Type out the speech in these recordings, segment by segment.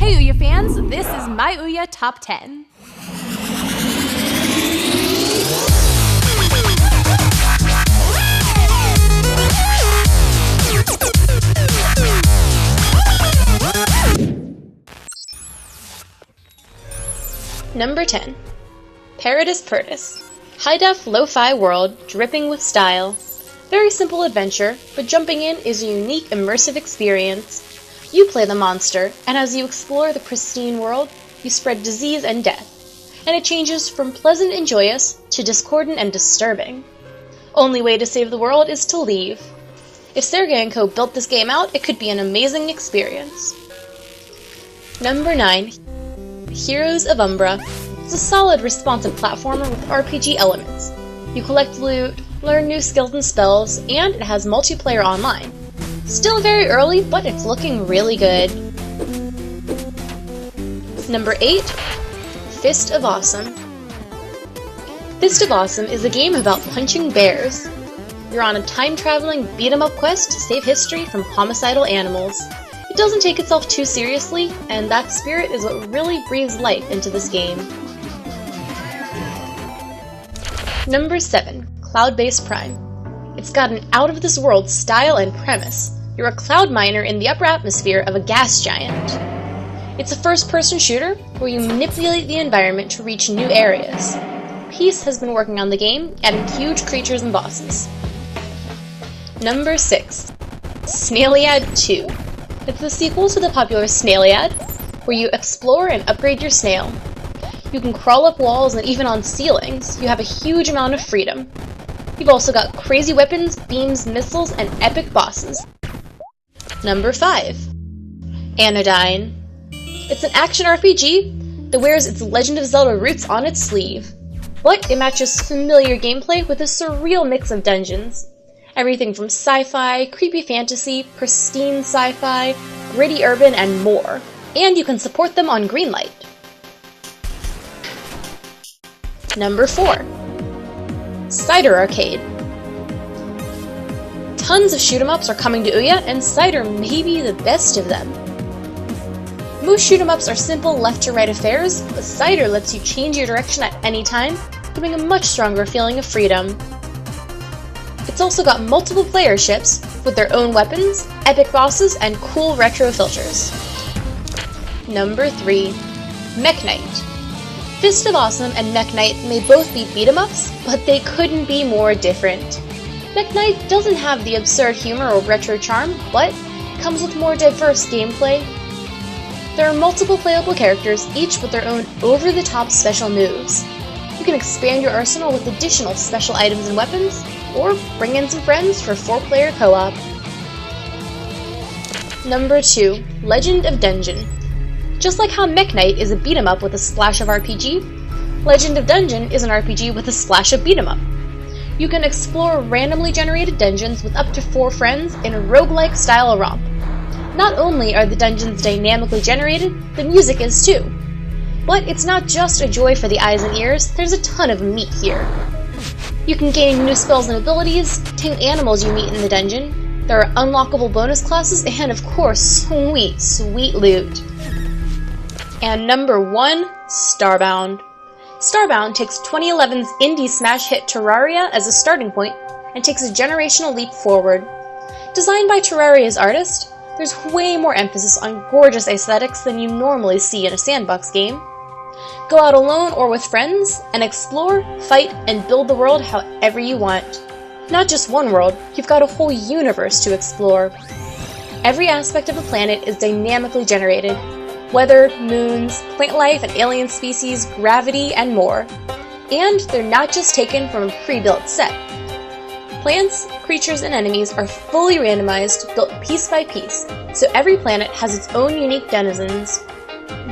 Hey OUYA fans, this is my OUYA Top 10. Number 10. Paradis Purge. High-def, lo-fi world, dripping with style. Very simple adventure, but jumping in is a unique, immersive experience. You play the monster, and as you explore the pristine world, you spread disease and death. And it changes from pleasant and joyous to discordant and disturbing. Only way to save the world is to leave. If Sergey & Co. built this game out, it could be an amazing experience. Number 9. Heroes of Umbra. It's a solid, responsive platformer with RPG elements. You collect loot, learn new skills and spells, and it has multiplayer online. Still very early, but it's looking really good. Number 8. Fist of Awesome. Fist of Awesome is a game about punching bears. You're on a time-traveling beat-em-up quest to save history from homicidal animals. It doesn't take itself too seriously, and that spirit is what really breathes life into this game. Number 7. Cloud-based Prime. It's got an out-of-this-world style and premise. You're a cloud miner in the upper atmosphere of a gas giant. It's a first-person shooter where you manipulate the environment to reach new areas. Peace has been working on the game, adding huge creatures and bosses. Number 6. Mileyad II. It's the sequel to the popular Mileyad, where you explore and upgrade your snail. You can crawl up walls and even on ceilings. You have a huge amount of freedom. You've also got crazy weapons, beams, missiles, and epic bosses. Number 5. Anodyne. It's an action RPG that wears its Legend of Zelda roots on its sleeve. But it matches familiar gameplay with a surreal mix of dungeons. Everything from sci-fi, creepy fantasy, pristine sci-fi, gritty urban, and more. And you can support them on Greenlight. Number 4. Cider Arcade. Tons of shoot-em-ups are coming to OUYA, and Cider may be the best of them. Most shoot-em-ups are simple left-to-right affairs, but Cider lets you change your direction at any time, giving a much stronger feeling of freedom. It's also got multiple player ships with their own weapons, epic bosses, and cool retro filters. Number 3. Mech Knight. Fist of Awesome and Mech Knight may both be beat-em-ups, but they couldn't be more different. Mech Knight doesn't have the absurd humor or retro charm, but comes with more diverse gameplay. There are multiple playable characters, each with their own over-the-top special moves. You can expand your arsenal with additional special items and weapons, or bring in some friends for 4-player co-op. Number 2. Legend of Dungeon. Just like how Mech Knight is a beat-em-up with a splash of RPG, Legend of Dungeon is an RPG with a splash of beat-em-up. You can explore randomly generated dungeons with up to 4 friends in a roguelike style romp. Not only are the dungeons dynamically generated, the music is too. But it's not just a joy for the eyes and ears, there's a ton of meat here. You can gain new spells and abilities, tame animals you meet in the dungeon, there are unlockable bonus classes, and of course, sweet, sweet loot. And number 1, Starbound. Starbound takes 2011's indie smash hit Terraria as a starting point and takes a generational leap forward. Designed by Terraria's artist, there's way more emphasis on gorgeous aesthetics than you normally see in a sandbox game. Go out alone or with friends, and explore, fight, and build the world however you want. Not just one world, you've got a whole universe to explore. Every aspect of the planet is dynamically generated. Weather, moons, plant life and alien species, gravity, and more. And they're not just taken from a pre-built set. Plants, creatures, and enemies are fully randomized, built piece by piece, so every planet has its own unique denizens.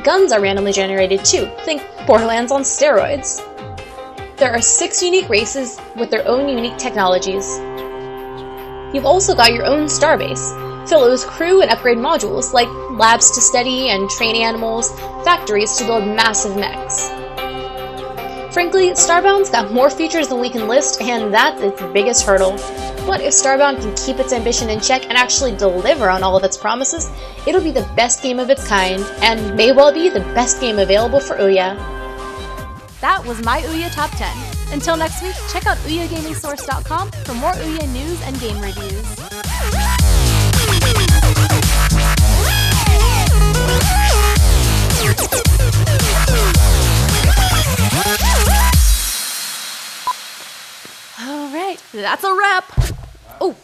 Guns are randomly generated too, think Borderlands on steroids. There are 6 unique races with their own unique technologies. You've also got your own starbase. Fill it with crew and upgrade modules like labs to study and train animals, factories to build massive mechs. Frankly, Starbound's got more features than we can list, and that's its biggest hurdle. But if Starbound can keep its ambition in check and actually deliver on all of its promises, it'll be the best game of its kind, and may well be the best game available for OUYA. That was my OUYA Top 10. Until next week, check out OUYAGamingSource.com for more OUYA news and game reviews. All right, that's a wrap. Oh,